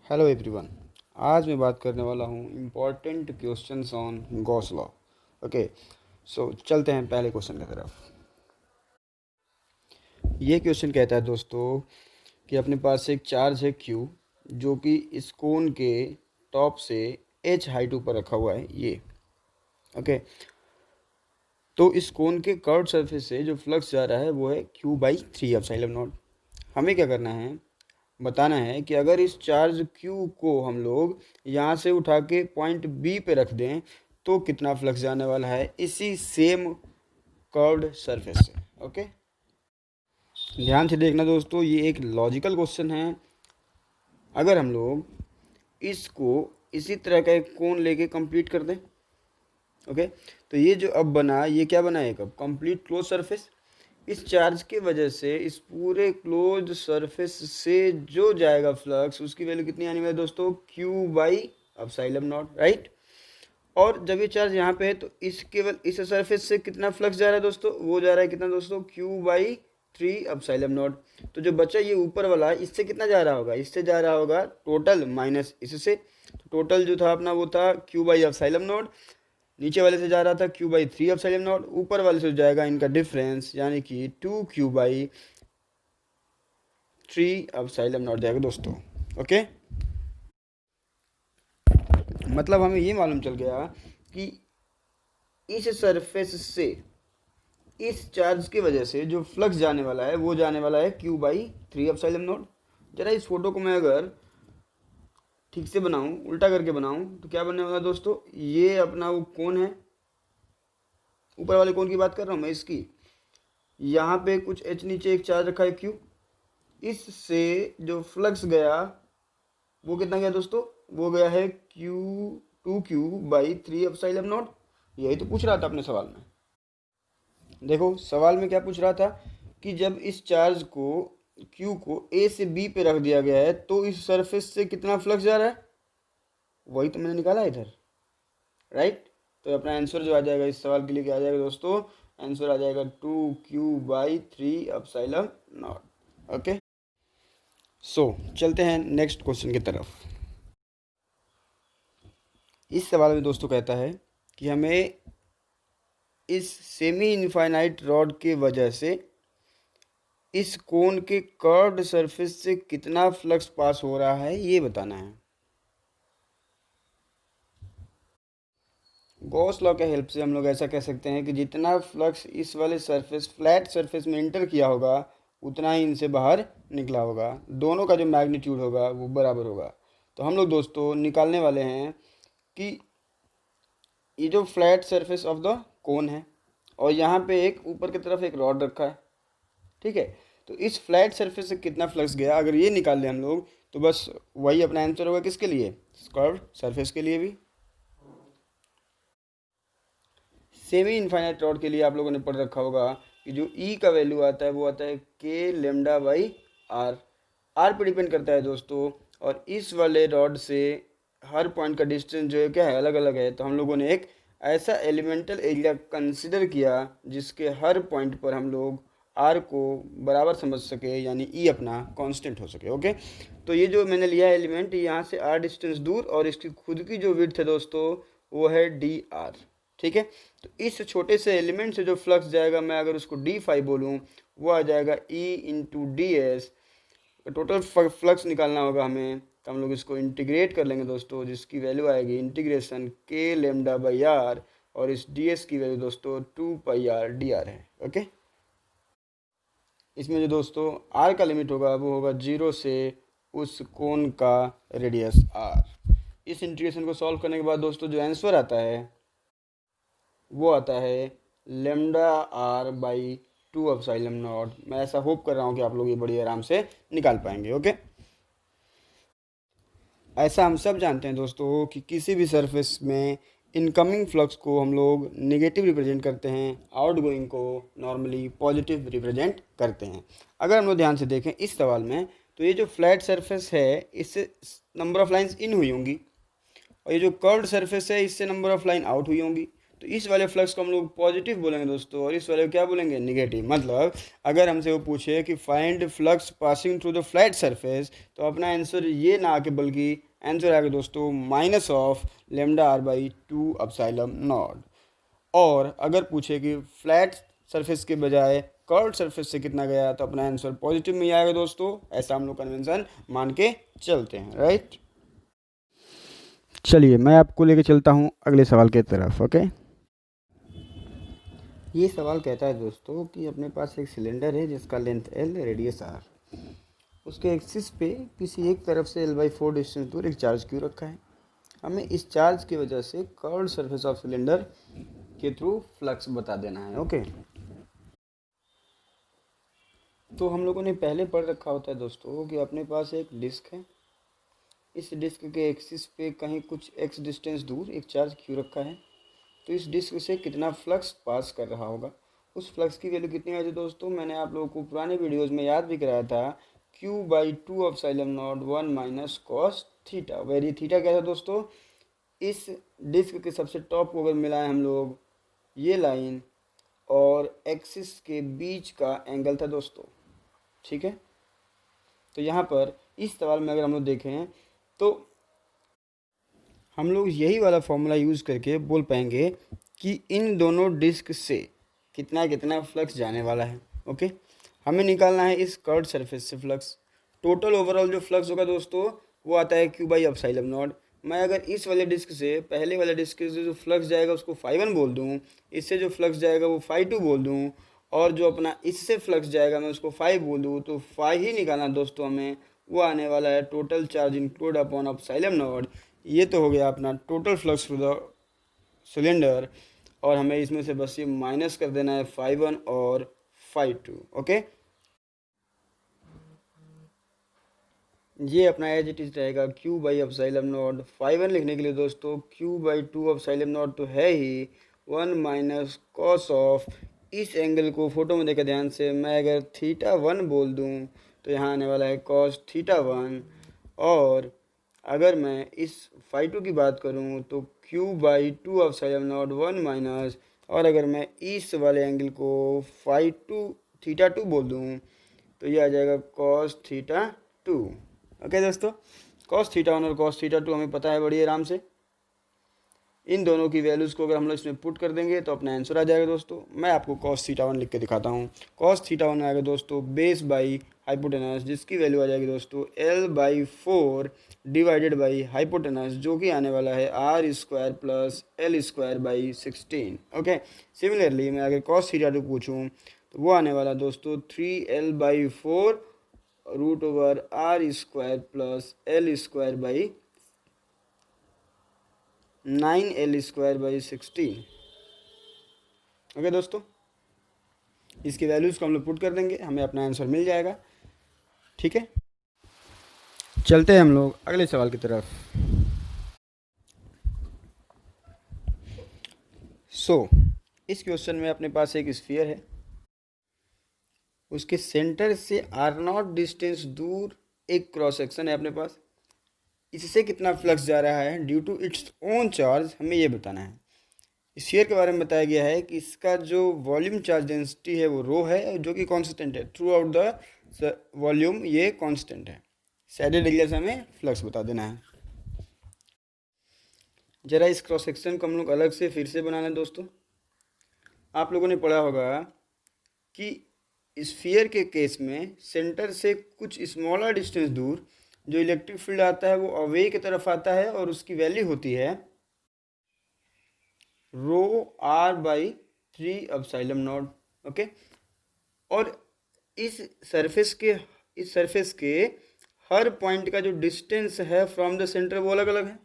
Hello everyone. आज मैं बात करने वाला हूँ important questions on Gauss law. Okay, so चलते हैं पहले क्वेश्चन की तरफ। ये क्वेश्चन कहता है दोस्तों कि अपने पास एक चार्ज है क्यू, जो कि इस कोन के टॉप से एच हाइट ऊपर रखा हुआ है ये। ओके, तो इस कोन के कर्व सरफेस से जो फ्लक्स जा रहा है वो है Q by three epsilon not. हमें क्या करना है, बताना है कि अगर इस चार्ज Q को हम लोग यहाँ से उठा के पॉइंट B पे रख दें तो कितना फ्लक्स जाने वाला है इसी सेम कर्व्ड सरफेस से। ओके, ध्यान से देखना दोस्तों, ये एक लॉजिकल क्वेश्चन है। अगर हम लोग इसको इसी तरह का एक कोन लेके कंप्लीट कर दें, ओके, तो ये जो अब बना, ये क्या बना है, अब कंप्लीट क्लोज सरफेस। इस चार्ज के वजह से इस पूरे क्लोज सरफेस से जो जाएगा फ्लक्स, उसकी वैल्यू कितनी आने वाली है दोस्तों, Q by epsilon not, right. और जब ये चार्ज यहाँ पे है तो इस केवल इस सरफेस से कितना फ्लक्स जा रहा है दोस्तों, वो जा रहा है कितना दोस्तों, Q by three epsilon not. तो जो बचा ये ऊपर वाला, इससे कितना जा रहा होगा, इससे जा रहा होगा टोटल माइनस इससे। तो टोटल जो था अपना वो था क्यू बाई एप्सिलॉन नॉट, नीचे वाले से जा रहा था Q by three epsilon naught, ऊपर वाले से जाएगा इनका डिफरेंस यानी कि two Q by three epsilon naught जाएगा दोस्तों। ओके, मतलब हमें ये मालूम चल गया कि इस सरफेस से इस चार्ज की वजह से जो फ्लक्स जाने वाला है वो जाने वाला है Q by three epsilon not. जरा इस फोटो को मैं अगर ठीक से बनाऊं, उल्टा करके बनाऊं, तो क्या बनने वाला दोस्तों, ये अपना वो कौन है, ऊपर वाले कौन की बात कर रहा हूँ मैं, इसकी। यहाँ पे कुछ एच नीचे एक चार्ज रखा है क्यू, इससे जो फ्लक्स गया वो कितना गया दोस्तों, वो गया है Q two Q by three epsilon naught. यही तो पूछ रहा था अपने सवाल में। देखो सवाल में क्या पूछ रहा था कि जब इस चार्ज को क्यू को ए से बी पे रख दिया गया है तो इस सरफेस से कितना फ्लक्स जा रहा है, वही तो मैंने निकाला इधर, राइट। तो अपना आंसर जो आ जाएगा इस सवाल के लिए क्या आ जाएगा दोस्तों, आंसर आ जाएगा two Q by three epsilon naught. Okay, so चलते हैं नेक्स्ट क्वेश्चन की तरफ। इस सवाल में दोस्तों कहता है कि हमें इस सेमी इनफाइनाइट रॉड के वजह से इस कोन के कर्व्ड सरफेस से कितना फ्लक्स पास हो रहा है ये बताना है। गॉस लॉ के हेल्प से हम लोग ऐसा कह सकते हैं कि जितना फ्लक्स इस वाले सरफेस फ्लैट सरफेस में इंटर किया होगा उतना ही इनसे बाहर निकला होगा, दोनों का जो मैग्नीट्यूड होगा वो बराबर होगा। तो हम लोग दोस्तों निकालने वाले हैं कि ये जो flat surface of the cone है और यहाँ पे एक ऊपर की तरफ एक रॉड रखा है, ठीक है। तो इस फ्लैट सरफेस से कितना फ्लक्स गया, अगर ये निकाल लें हम लोग तो बस वही अपना आंसर होगा किसके लिए, कर्व्ड सरफेस के लिए भी। सेमी इनफाइनाइट रॉड के लिए आप लोगों ने पढ़ रखा होगा कि जो ई का वैल्यू आता है वो आता है के लेमडा बाई आर। आर पे डिपेंड करता है दोस्तों, और इस वाले रॉड से हर पॉइंट का डिस्टेंस जो है क्या है, अलग अलग है। तो हम लोगों ने एक ऐसा एलिमेंटल एरिया कंसिडर किया जिसके हर पॉइंट पर हम लोग आर को बराबर समझ सके, यानी ई अपना कांस्टेंट हो सके। ओके, तो ये जो मैंने लिया एलिमेंट, यहाँ से आर डिस्टेंस दूर और इसकी खुद की जो विड्थ है दोस्तों वो है डी आर, ठीक है। तो इस छोटे से एलिमेंट से जो फ्लक्स जाएगा, मैं अगर उसको डी फाई बोलूँ, वो आ जाएगा ई into D S. Total flux निकालना होगा हमें, तो हम लोग इसको इंटीग्रेट कर लेंगे दोस्तों, जिसकी वैल्यू आएगी इंटीग्रेशन के लेमडा बाई आर, और इस डी एस की वैल्यू दोस्तों two pi R D R है। ओके, इसमें जो दोस्तों आर का लिमिट होगा वो होगा जीरो से उस कोन का रेडियस आर। इस इंटीग्रेशन को सॉल्व करने के बाद दोस्तों जो आंसर आता है वो आता है lambda R by two epsilon naught. मैं ऐसा होप कर रहा हूँ कि आप लोग ये बड़ी आराम से निकाल पाएंगे। ओके, ऐसा हम सब जानते हैं दोस्तों कि किसी भी सरफेस में इनकमिंग फ्लक्स को हम लोग नेगेटिव रिप्रेजेंट करते हैं, आउटगोइंग को नॉर्मली पॉजिटिव रिप्रेजेंट करते हैं। अगर हम लोग ध्यान से देखें इस सवाल में, तो ये जो फ्लैट सरफेस है इससे नंबर ऑफ लाइंस इन हुई होंगी, और ये जो कर्व्ड सरफेस है इससे नंबर ऑफ लाइन आउट हुई होंगी। तो इस वाले फ्लक्स को हम लोग पॉजिटिव बोलेंगे दोस्तों, और इस वाले को क्या बोलेंगे, निगेटिव। मतलब अगर हमसे वो पूछे कि find flux passing through the flat surface, तो अपना आंसर ये ना आके बल्कि आंसर आगे दोस्तों minus of lambda R by 2 epsilon naught. और अगर पूछे कि फ्लैट सरफेस के बजाय कर्व्ड सरफेस से कितना गया, तो अपना आंसर पॉजिटिव में ही आएगा दोस्तों। ऐसा हम लोग कन्वेंशन मान के चलते हैं, राइट। चलिए मैं आपको लेके चलता हूँ अगले सवाल की तरफ। ओके, ये सवाल कहता है दोस्तों कि अपने पास एक सिलेंडर है जिसका लेंथ L, रेडियस R, उसके एक्सिस पे किसी एक तरफ से L/4 डिस्टेंस दूर एक चार्ज Q रखा है। हमें इस चार्ज की वजह से कर्व्ड सरफेस ऑफ सिलेंडर के थ्रू फ्लक्स बता देना है। ओके, तो हम लोगों ने पहले पढ़ रखा होता है दोस्तों कि अपने पास एक डिस्क है, इस डिस्क के एक्सिस पे कहीं कुछ x डिस्टेंस दूर एक चार्ज Q रखा है। तो इस डिस्क से कितना फ्लक्स पास कर रहा होगा, उस फ्लक्स की वैल्यू कितनी आई थी दोस्तों, मैंने आप लोगों को पुराने वीडियोज़ में याद भी कराया था, Q/2 epsilon not 1 minus cos theta, very theta क्या था दोस्तों, इस डिस्क के सबसे टॉप को अगर मिलाएं हम लोग ये लाइन और एक्सिस के बीच का एंगल था दोस्तों। ठीक है, तो यहाँ पर इस सवाल में अगर हम लोग देखें तो हम लोग यही वाला फॉर्मूला यूज़ करके बोल पाएंगे कि इन दोनों डिस्क से कितना कितना फ्लक्स जाने वाला है। ओके, हमें निकालना है इस कर्व्ड सरफेस से फ्लक्स। टोटल ओवरऑल जो फ्लक्स होगा दोस्तों वो आता है Q/एप्सिलॉन नॉट। मैं अगर इस वाले डिस्क से पहले वाले डिस्क से जो फ्लक्स जाएगा उसको φ1 बोल दूँ, इससे जो फ्लक्स जाएगा वो φ2 बोल दूँ, और जो अपना इससे फ्लक्स जाएगा मैं उसको φ बोल दूँ, तो φ ही निकालना दोस्तों हमें। वो आने वाला है total charge include upon epsilon naught. ये तो हो गया अपना total flux through the cylinder, और हमें इसमें से बस ये माइनस कर देना है φ1 और φ2। ओके, ये अपना एज इट इज रहेगा Q/एप्सिलॉन नॉट। φ1 लिखने के लिए दोस्तों Q/2 एप्सिलॉन नॉट तो है ही, 1 माइनस कॉस ऑफ, इस एंगल को फोटो में देखा ध्यान से, मैं अगर θ1 बोल दूँ तो यहाँ आने वाला है कॉस θ1। और अगर मैं इस φ2 की बात करूँ तो Q/2 एप्सिलॉन नॉट 1 माइनस, और अगर मैं इस वाले एंगल को φ2 θ2 बोल दूँ तो ये आ जाएगा कॉस θ2। ओके दोस्तों, कॉस θ1 और कॉस θ2 हमें पता है बड़ी आराम से। इन दोनों की वैल्यूज़ को अगर हम लोग इसमें पुट कर देंगे तो अपना आंसर आ जाएगा दोस्तों। मैं आपको कॉस θ1 लिख के दिखाता हूँ। कॉस θ1 आएगा दोस्तों बेस बाई हाइपोटेनस, जिसकी वैल्यू आ जाएगी दोस्तों L/4 डिवाइडेड बाई हाइपोटेनस, जो कि आने वाला है R² plus L²/16। Okay, similarly मैं अगर कॉस θ2 पूछूँ तो वो आने वाला दोस्तों 3L/4 root over R² plus L² 9L²/16। Okay दोस्तों, इसकी वैल्यूज़ को हम लोग पुट कर देंगे, हमें अपना आंसर मिल जाएगा। ठीक है, चलते हैं हम लोग अगले सवाल की तरफ। इस क्वेश्चन में अपने पास एक स्फीयर है, उसके सेंटर से R0 डिस्टेंस दूर एक क्रॉस सेक्शन है अपने पास, इससे कितना फ्लक्स जा रहा है due to its own charge, हमें ये बताना है। स्फीयर के बारे में बताया गया है कि इसका जो वॉल्यूम चार्ज डेंसिटी है वो रो है, जो कि कांस्टेंट है थ्रू आउट द वॉल्यूम, ये कांस्टेंट है। सैडेड एरिया से हमें फ्लक्स बता देना है। जरा इस क्रॉस सेक्शन को हम लोग अलग से फिर से बनाना है दोस्तों। आप लोगों ने पढ़ा होगा कि स्फीयर के केस में सेंटर से कुछ स्मॉलर डिस्टेंस दूर जो इलेक्ट्रिक फील्ड आता है वो अवे की तरफ आता है, और उसकी वैल्यू होती है ρr/3 एप्सिलॉन नॉट। ओके, और इस सरफेस के हर पॉइंट का जो डिस्टेंस है फ्रॉम द सेंटर वो अलग अलग है।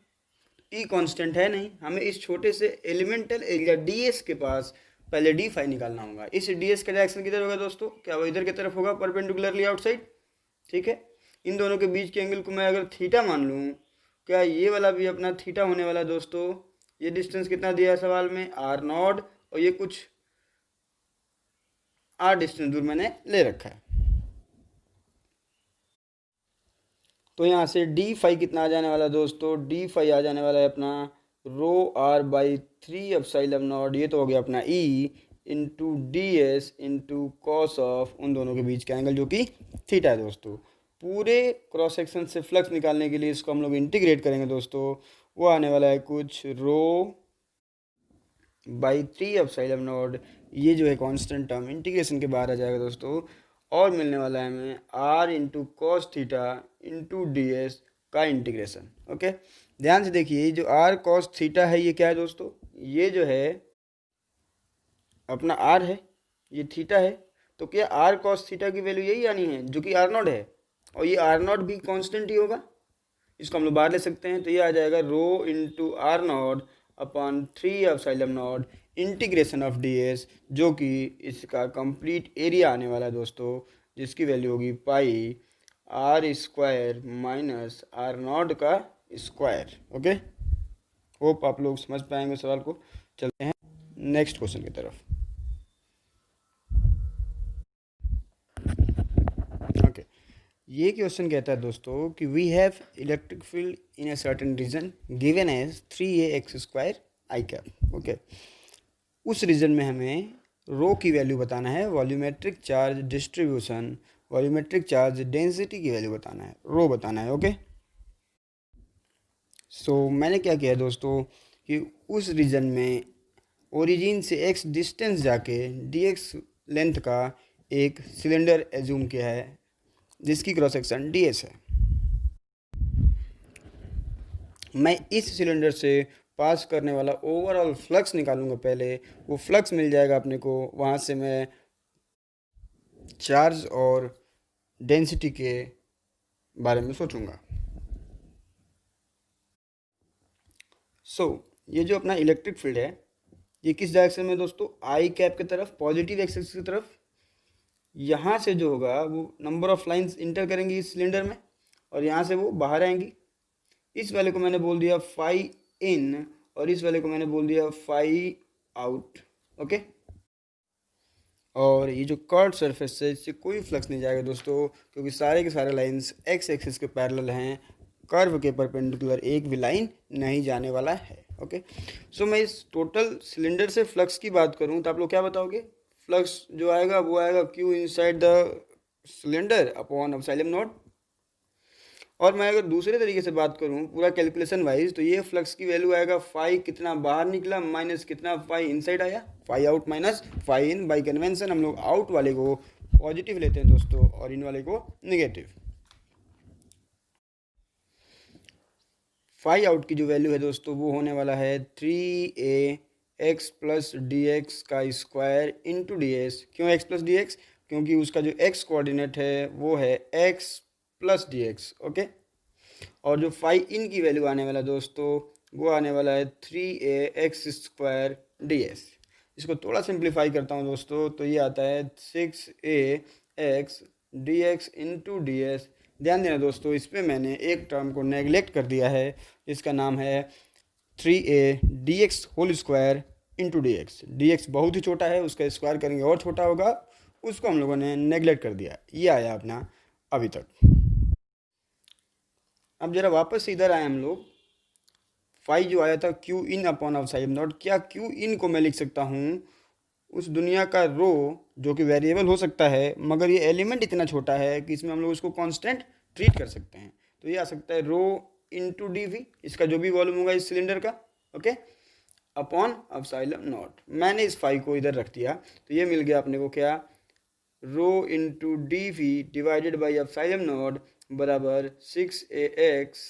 ई कांस्टेंट है नहीं, हमें इस छोटे से एलिमेंटल एरिया ds के पास पहले d फाई निकालना होगा। इस ds का डायरेक्शन किधर होगा दोस्तों, क्या वो इधर की तरफ होगा परपेंडिकुलरली आउटसाइड। ठीक है, इन दोनों के बीच के एंगल को मैं अगर थीटा मान लूँ, क्या ये वाला भी अपना थीटा होने वाला है दोस्तों। ये डिस्टेंस कितना दिया है सवाल में R0, और ये कुछ R डिस्टेंस दूर मैंने ले रखा है। तो यहाँ से d फाई कितना आ जाने वाला दोस्तों, d फाई आ जाने वाला है अपना rho R by 3 epsilon naught, ये तो हो गया अपना E, into D S into cos of उन दोनों के बीच का एंगल जो कि थीटा है दोस्तों। पूरे क्रॉस सेक्शन से फ्लक्स निकालने के लिए इसको हम लोग इंटीग्रेट करेंगे दोस्तों। वो आने वाला है कुछ रो बाई 3 एप्सिलॉन नॉट, ये जो है कांस्टेंट टर्म इंटीग्रेशन के बाहर आ जाएगा दोस्तों। और मिलने वाला है हमें R into cos theta into D S का इंटीग्रेशन। ओके, ध्यान से देखिए, जो आर कॉस थीटा है ये क्या है दोस्तों, ये जो है अपना आर है, ये थीटा है। तो क्या आर कॉस थीटा की वैल्यू यही आनी है जो कि आर नॉट है, और ये आर नॉट भी कांस्टेंट ही होगा, इसको हम लोग बाहर ले सकते हैं। तो ये आ जाएगा rho into R naught upon 3 epsilon naught integration of D S, जो कि इसका कंप्लीट एरिया आने वाला है दोस्तों, जिसकी वैल्यू होगी pi R square minus R naught का स्क्वायर। ओके, होप आप लोग समझ पाएंगे सवाल को। चलते हैं नेक्स्ट क्वेश्चन की तरफ। ओके, ये क्वेश्चन कहता है दोस्तों कि we have electric field in a certain region given as 3ax² I cap. Okay, उस रीजन में हमें रो की वैल्यू बताना है, volumetric charge distribution, volumetric charge density की वैल्यू बताना है, रो बताना है। ओके, सो मैंने क्या किया दोस्तों कि उस रीजन में ओरिजिन से x डिस्टेंस जाके dx लेंथ का एक सिलेंडर एज्यूम किया है जिसकी क्रॉस सेक्शन ds है। मैं इस सिलेंडर से पास करने वाला ओवरऑल फ्लक्स निकालूंगा पहले, वो फ्लक्स मिल जाएगा अपने को, वहाँ से मैं चार्ज और डेंसिटी के बारे में सोचूंगा। सो ये जो अपना इलेक्ट्रिक फील्ड है ये किस डायरेक्शन में दोस्तों, आई कैप की तरफ, पॉजिटिव एक्सिस की तरफ। यहाँ से जो होगा वो नंबर ऑफ लाइंस इंटर करेंगी इस सिलेंडर में, और यहाँ से वो बाहर आएंगी। इस वाले को मैंने बोल दिया फाई इन, और इस वाले को मैंने बोल दिया फाई आउट। ओके, और ये जो कर्व सरफेस है इससे कोई फ्लक्स नहीं जाएगा दोस्तों, क्योंकि सारे के सारे लाइंस एक्स एक्सिस के पैरेलल हैं, कर्व के परपेंडिकुलर एक भी लाइन नहीं जाने वाला है। ओके, सो मैं इस टोटल सिलेंडर से फ्लक्स की बात करूं तो आप लोग क्या बताओगे, फ्लक्स जो आएगा वो आएगा Q inside the cylinder upon epsilon naught. और मैं अगर दूसरे तरीके से बात करूं पूरा कैलकुलेशन वाइज, तो ये फ्लक्स की वैल्यू आएगा फाई कितना बाहर निकला माइनस कितना फाई इनसाइड आया, phi out minus phi in. By convention हम लोग आउट वाले को पॉजिटिव लेते हैं दोस्तों और इन वाले को नेगेटिव। फाई आउट की जो वैल्यू है दोस्तों वो होने वाला है 3ax प्लस डी एक्स का स्क्वायर इंटू डी एस। क्यों x प्लस डी एक्स, क्योंकि उसका जो x कोऑर्डिनेट है वो है x plus D x. Okay, और जो फाई इन की वैल्यू आने वाला दोस्तों वो आने वाला है 3ax² डी एस। इसको थोड़ा सिंप्लीफाई करता हूँ दोस्तों, तो ये आता है 6ax D X into D S. ध्यान देना दोस्तों, इस पर मैंने एक टर्म को नेगलेक्ट कर दिया है, इसका नाम है 3a D X whole square into D X. D X बहुत ही छोटा है, उसका स्क्वायर करेंगे और छोटा होगा, उसको हम लोगों ने नेगलेक्ट कर दिया। ये आया अपना अभी तक। अब जरा वापस इधर आए हम लोग, फाई जो आया था Q in upon epsilon not, क्या क्यू इन को मैं लिख सकता हूँ उस दुनिया का रो जो कि वेरिएबल हो सकता है, मगर ये एलिमेंट इतना छोटा है कि इसमें हम लोग इसको कांस्टेंट ट्रीट कर सकते हैं। तो ये आ सकता है रो इंटू डी वी, इसका जो भी वॉल्यूम होगा इस सिलेंडर का, ओके, अपॉन एप्सिलॉन नॉट। मैंने इस फाई को इधर रख दिया, तो ये मिल गया अपने को क्या, rho into D V divided by epsilon naught बराबर 6ax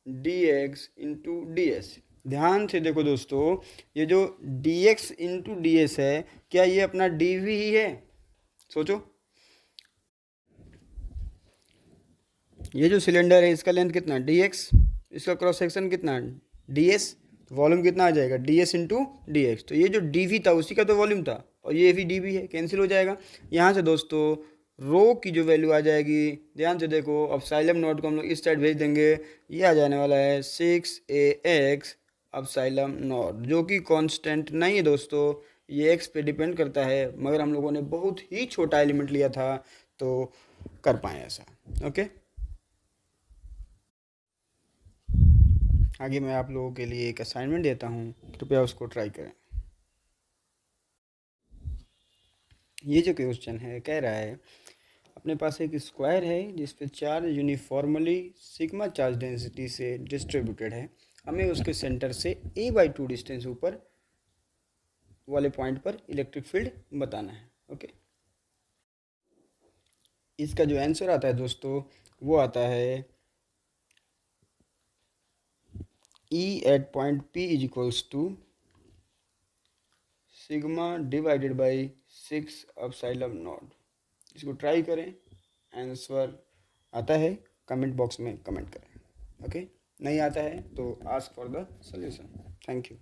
D X into D S. ध्यान से देखो दोस्तों, ये जो D X into D S है, क्या ये अपना डी वी ही है? सोचो, ये जो सिलेंडर है इसका लेंथ कितना डी एक्स, इसका क्रॉस सेक्शन कितना डी एस, वॉल्यूम कितना आ जाएगा D S into D x. तो ये जो डी वी था उसी का तो वॉल्यूम था, और ये भी डी वी है, कैंसिल हो जाएगा। यहाँ से दोस्तों रो की जो वैल्यू आ जाएगी, ध्यान से देखो, एप्सिलॉन नॉट को हम लोग इस साइड भेज देंगे, ये आ जाने वाला है 6ax एप्सिलॉन नॉट, जो कि कांस्टेंट नहीं है दोस्तों, ये x पे डिपेंड करता है, मगर हम लोगों ने बहुत ही छोटा एलिमेंट लिया था तो कर पाए ऐसा। ओके, आगे मैं आप लोगों के लिए एक असाइनमेंट देता हूँ, कृपया उसको ट्राई करें। ये जो क्वेश्चन है कह रहा है अपने पास एक स्क्वायर है जिस पे charge uniformly sigma charge density से डिस्ट्रीब्यूटेड है। हमें उसके सेंटर से a/2 डिस्टेंस ऊपर वाले पॉइंट पर इलेक्ट्रिक फील्ड बताना है। ओके, इसका जो आंसर आता है दोस्तों वो आता है E at point P is equals to sigma divided by 6 epsilon not. इसको ट्राई करें, आंसर आता है कमेंट बॉक्स में कमेंट करें। ओके, नहीं आता है तो ask for the solution. Thank you.